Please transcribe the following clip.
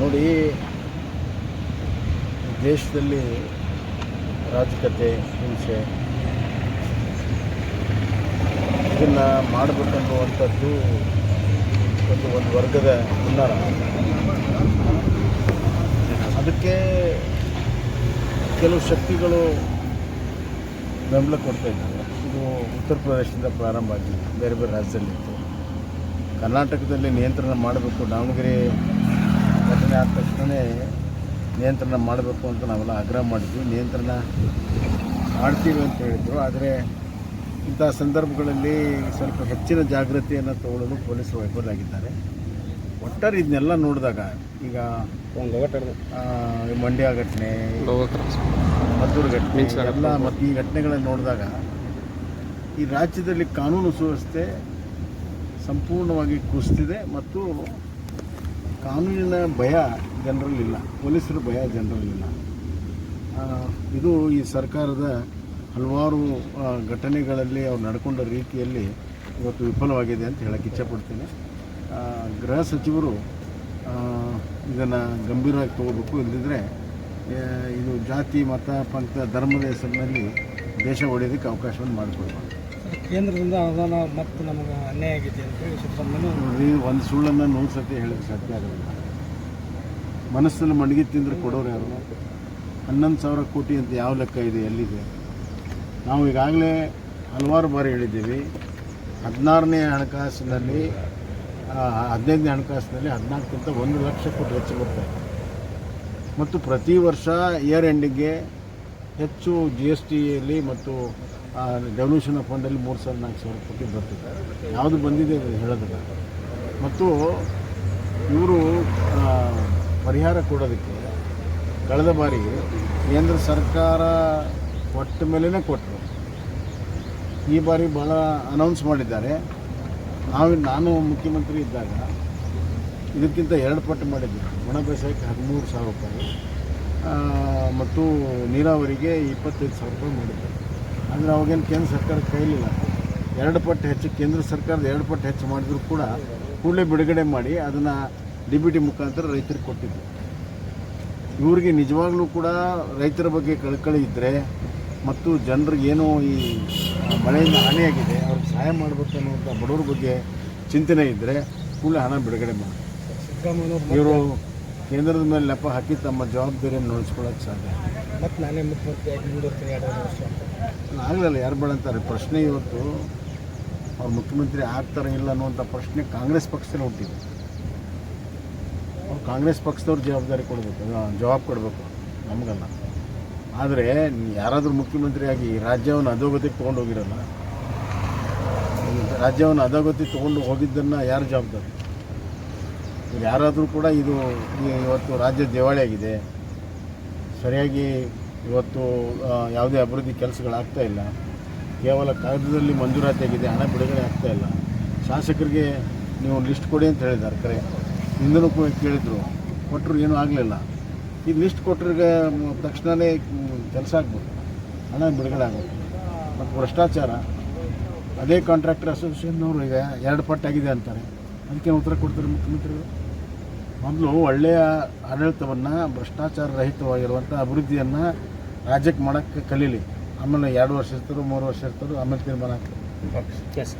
ನೋಡಿ, ದೇಶದಲ್ಲಿ ರಾಜಕತೆ, ಹಿಂಸೆ ಇದನ್ನು ಮಾಡಬೇಕನ್ನುವಂಥದ್ದು ಒಂದು ವರ್ಗದ ಹುನ್ನಾರ. ಅದಕ್ಕೆ ಕೆಲವು ಶಕ್ತಿಗಳು ಬೆಂಬಲ ಕೊಡ್ತಾ ಇದ್ದಾರೆ. ಇದು ಉತ್ತರ ಪ್ರದೇಶದಿಂದ ಪ್ರಾರಂಭ ಆಗಿ ಬೇರೆ ಬೇರೆ ರಾಜ್ಯದಲ್ಲಿತ್ತು. ಕರ್ನಾಟಕದಲ್ಲಿ ನಿಯಂತ್ರಣ ಮಾಡಬೇಕು, ದಾವಣಗೆರೆ ಘಟನೆ ಆದ ತಕ್ಷಣ ನಿಯಂತ್ರಣ ಮಾಡಬೇಕು ಅಂತ ನಾವೆಲ್ಲ ಆಗ್ರಹ ಮಾಡಿದ್ವಿ. ನಿಯಂತ್ರಣ ಮಾಡ್ತೀವಿ ಅಂತ ಹೇಳಿದರು. ಆದರೆ ಇಂಥ ಸಂದರ್ಭಗಳಲ್ಲಿ ಸ್ವಲ್ಪ ಹೆಚ್ಚಿನ ಜಾಗೃತಿಯನ್ನು ತಗೊಳ್ಳಲು ಪೊಲೀಸರು ವೈಫಲ್ಯರಾಗಿದ್ದಾರೆ. ಒಟ್ಟಾರೆ ಇದನ್ನೆಲ್ಲ ನೋಡಿದಾಗ ಈಗ ಮಂಡ್ಯ ಘಟನೆ, ಮದ್ದೂರು ಘಟನೆ ಎಲ್ಲ ಮತ್ತು ಈ ಘಟನೆಗಳನ್ನು ನೋಡಿದಾಗ ಈ ರಾಜ್ಯದಲ್ಲಿ ಕಾನೂನು ಸುವ್ಯವಸ್ಥೆ ಸಂಪೂರ್ಣವಾಗಿ ಕುಸಿದಿದೆ ಮತ್ತು ಕಾನೂನಿನ ಭಯ ಜನರಲ್ಲಿಲ್ಲ, ಪೊಲೀಸರ ಭಯ ಜನರಲ್ಲಿಲ್ಲ. ಇದು ಈ ಸರ್ಕಾರದ ಹಲವಾರು ಘಟನೆಗಳಲ್ಲಿ ಅವ್ರು ನಡ್ಕೊಂಡ ರೀತಿಯಲ್ಲಿ ಇವತ್ತು ವಿಫಲವಾಗಿದೆ ಅಂತ ಹೇಳಕ್ಕೆ ಇಚ್ಛಪಡ್ತೇನೆ. ಗೃಹ ಸಚಿವರು ಇದನ್ನು ಗಂಭೀರವಾಗಿ ತಗೋಬೇಕು. ಇಲ್ಲದಿದ್ದರೆ ಇದು ಜಾತಿ, ಮತ, ಪಂಥ, ಧರ್ಮದ ಹೆಸರಿನಲ್ಲಿ ದೇಶ ಒಡೆಯೋದಕ್ಕೆ ಅವಕಾಶವನ್ನು ಮಾಡಿಕೊಡ್ಬಾರ್ದು. ಕೇಂದ್ರದಿಂದ ಅನುದಾನ ಮತ್ತು ನಮಗೆ ಅನ್ಯಾಯ ಆಗಿದೆ ಅಂತೇಳಿ ನೋಡ್ರಿ, ಒಂದು ಸುಳ್ಳನ್ನು 100 ಸತಿ ಹೇಳೋಕ್ಕೆ ಸಾಧ್ಯ ಆಗೋದಿಲ್ಲ. ಮನಸ್ಸಲ್ಲಿ ಮಡಗಿ ತಿಂದರೆ ಕೊಡೋರು ಯಾರು? 11,000 ಕೋಟಿ ಅಂತ ಯಾವ ಲೆಕ್ಕ ಇದೆ, ಎಲ್ಲಿದೆ? ನಾವು ಈಗಾಗಲೇ ಹಲವಾರು ಬಾರಿ ಹೇಳಿದ್ದೀವಿ. 16ನೇ ಹಣಕಾಸಿನಲ್ಲಿ 15ನೇ ಹಣಕಾಸಿನಲ್ಲಿ 14ಕ್ಕಿಂತ 1 ಲಕ್ಷ ಕೋಟಿ ಹೆಚ್ಚು ಬರ್ತಾಯಿದೆ. ಮತ್ತು ಪ್ರತಿ ವರ್ಷ ಇಯರ್ ಎಂಡಿಗೆ ಹೆಚ್ಚು GSTಯಲ್ಲಿ ಮತ್ತು ಡೆವಲ್ಯೂಷನ್ ಆಫ್ ಫಂಡಲ್ಲಿ 3,000-4,000 ಕೋಟಿ ಬರ್ತಿದೆ. ಯಾವುದು ಬಂದಿದೆ ಹೇಳೋದಿಲ್ಲ. ಮತ್ತು ಇವರು ಪರಿಹಾರ ಕೊಡೋದಕ್ಕೆ ಕಳೆದ ಬಾರಿ ಕೇಂದ್ರ ಸರ್ಕಾರ ಕೊಟ್ಟ ಮೇಲೇ ಕೊಟ್ಟರು. ಈ ಬಾರಿ ಭಾಳ ಅನೌನ್ಸ್ ಮಾಡಿದ್ದಾರೆ. ನಾನು ಮುಖ್ಯಮಂತ್ರಿ ಇದ್ದಾಗ ಇದಕ್ಕಿಂತ 2 ಪಟ್ಟು ಮಾಡಿದ್ದೆ. ಒಣ ಬೇಸಾಯಕ್ಕೆ 13,000 ರೂಪಾಯಿ ಮತ್ತು ನೀರಾವರಿಗೆ 25,000 ರೂಪಾಯಿ ಮಾಡಿದ್ದೆ. ಅಂದರೆ ಅವಾಗೇನು ಕೇಂದ್ರ ಸರ್ಕಾರ ಕೈಲಿಲ್ಲ. 2 ಪಟ್ಟು ಹೆಚ್ಚು, ಕೇಂದ್ರ ಸರ್ಕಾರದ 2 ಪಟ್ಟು ಹೆಚ್ಚು ಮಾಡಿದ್ರು ಕೂಡ ಕೂಡಲೇ ಬಿಡುಗಡೆ ಮಾಡಿ ಅದನ್ನು DBT ಮುಖಾಂತರ ರೈತರಿಗೆ ಕೊಟ್ಟಿದ್ದು. ಇವರಿಗೆ ನಿಜವಾಗ್ಲೂ ಕೂಡ ರೈತರ ಬಗ್ಗೆ ಕಳಕಳಿ ಇದ್ದರೆ ಮತ್ತು ಜನರಿಗೆ ಏನೋ ಈ ಮಳೆಯಿಂದ ಹಾನಿಯಾಗಿದೆ, ಅವ್ರಿಗೆ ಸಹಾಯ ಮಾಡಬೇಕು ಅನ್ನುವಂಥ ಬಡವ್ರ ಬಗ್ಗೆ ಚಿಂತನೆ ಇದ್ದರೆ ಕೂಡಲೇ ಹಣ ಬಿಡುಗಡೆ ಮಾಡಿ. ಇವರು ಕೇಂದ್ರದ ಮೇಲೆ ನೆಪ ಹಾಕಿ ತಮ್ಮ ಜವಾಬ್ದಾರಿಯನ್ನು ನಡೆಸ್ಕೊಳ್ಳೋಕ್ಕೆ ಸಾಧ್ಯ. ಮತ್ತು ನಾನೇ ಮುಖ್ಯಮಂತ್ರಿಯಾಗಿ ಮುಂದುವರ್ತೀನಿ 2 ವರ್ಷ ಆಗಲಲ್ಲ, ಯಾರು ಬೇಡ ಅಂತಾರೆ. ಪ್ರಶ್ನೆ ಇವತ್ತು ಅವ್ರು ಮುಖ್ಯಮಂತ್ರಿ ಆಗ್ತಾರೆ ಇಲ್ಲ ಅನ್ನುವಂಥ ಪ್ರಶ್ನೆ ಕಾಂಗ್ರೆಸ್ ಪಕ್ಷದಲ್ಲಿ ಹುಟ್ಟಿದೆ. ಅವ್ರು ಕಾಂಗ್ರೆಸ್ ಪಕ್ಷದವ್ರು ಜವಾಬ್ದಾರಿ ಕೊಡಬೇಕು, ಜವಾಬ್ ಕೊಡಬೇಕು, ನಮಗಲ್ಲ. ಆದರೆ ಯಾರಾದರೂ ಮುಖ್ಯಮಂತ್ರಿಯಾಗಿ ರಾಜ್ಯವನ್ನು ಅಧೋಗತಿಗೆ ತೊಗೊಂಡು ಹೋಗಿರಲ್ಲ. ರಾಜ್ಯವನ್ನು ಅಧೋಗತಿ ತೊಗೊಂಡು ಹೋಗಿದ್ದನ್ನು ಯಾರು ಜವಾಬ್ದಾರಿ? ಯಾರಾದರೂ ಕೂಡ ಇದು ಇವತ್ತು ರಾಜ್ಯ ದಿವಾಳಿಯಾಗಿದೆ, ಸರಿಯಾಗಿ ಇವತ್ತು ಯಾವುದೇ ಅಭಿವೃದ್ಧಿ ಕೆಲಸಗಳಾಗ್ತಾ ಇಲ್ಲ, ಕೇವಲ ಕಾಗದದಲ್ಲಿ ಮಂಜೂರಾತಿ ಆಗಿದೆ, ಹಣ ಬಿಡುಗಡೆ ಆಗ್ತಾಯಿಲ್ಲ. ಶಾಸಕರಿಗೆ ನೀವು ಲಿಸ್ಟ್ ಕೊಡಿ ಅಂತ ಹೇಳಿದ್ದಾರೆ. ಕರೆ ಹಿಂದೂ ಕೇಳಿದರು, ಕೊಟ್ಟರು, ಏನೂ ಆಗಲಿಲ್ಲ. ಈಗ ಲಿಸ್ಟ್ ಕೊಟ್ಟರಿಗೆ ತಕ್ಷಣವೇ ಕೆಲಸ ಆಗ್ಬೋದು, ಹಣ ಬಿಡುಗಡೆ ಆಗುತ್ತೆ. ಮತ್ತು ಭ್ರಷ್ಟಾಚಾರ, ಅದೇ ಕಾಂಟ್ರಾಕ್ಟರ್ ಅಸೋಸಿಯೇಷನ್ನವರು ಈಗ 2 ಪಟ್ಟಾಗಿದೆ ಅಂತಾರೆ. ಅದಕ್ಕೆ ಉತ್ತರ ಕೊಡ್ತಾರೆ ಮುಖ್ಯಮಂತ್ರಿಗಳು. ಮೊದಲು ಒಳ್ಳೆಯ ಆಡಳಿತವನ್ನು, ಭ್ರಷ್ಟಾಚಾರ ರಹಿತವಾಗಿರುವಂಥ ಅಭಿವೃದ್ಧಿಯನ್ನು ರಾಜ್ಯಕ್ಕೆ ಮಾಡೋಕ್ಕೆ ಕಲೀಲಿ. ಆಮೇಲೆ 2 ವರ್ಷ ಇರ್ತಾರೋ 3 ವರ್ಷ ಇರ್ತಾರೋ ಆಮೇಲೆ ತೀರ್ಮಾನ ಆಗ್ತದೆ. ಎಸ್.